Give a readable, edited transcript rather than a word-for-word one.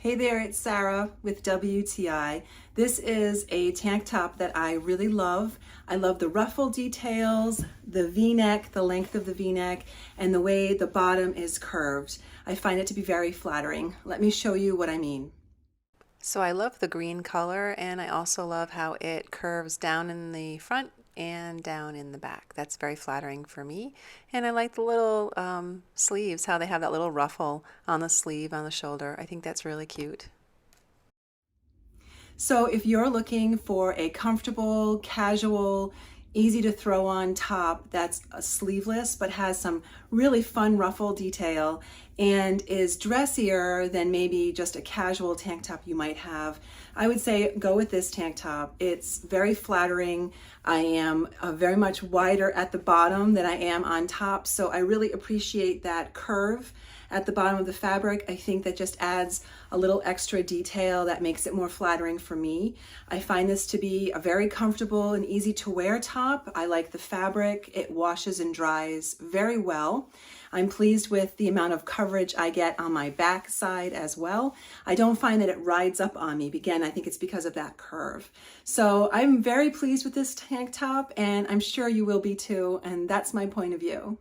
Hey there, it's Sarah with WTI. This is a tank top that I really love. I love the ruffle details, the V-neck, the length of the V-neck, and the way the bottom is curved. I find it to be very flattering. Let me show you what I mean. So I love the green color, and I also love how it curves down in the front and down in the back. That's very flattering for me. And I like the little sleeves, how they have that little ruffle on the sleeve, on the shoulder. I think that's really cute. So if you're looking for a comfortable, casual, easy to throw on top that's sleeveless but has some really fun ruffle detail and is dressier than maybe just a casual tank top you might have, I would say go with this tank top. It's very flattering. I am very much wider at the bottom than I am on top, so I really appreciate that curve at the bottom of the fabric. I think that just adds a little extra detail that makes it more flattering for me. I find this to be a very comfortable and easy to wear top. I like the fabric. It washes and dries very well. I'm pleased with the amount of coverage I get on my back side as well. I don't find that it rides up on me. Again, I think it's because of that curve. So I'm very pleased with this tank top, and I'm sure you will be too, and that's my point of view.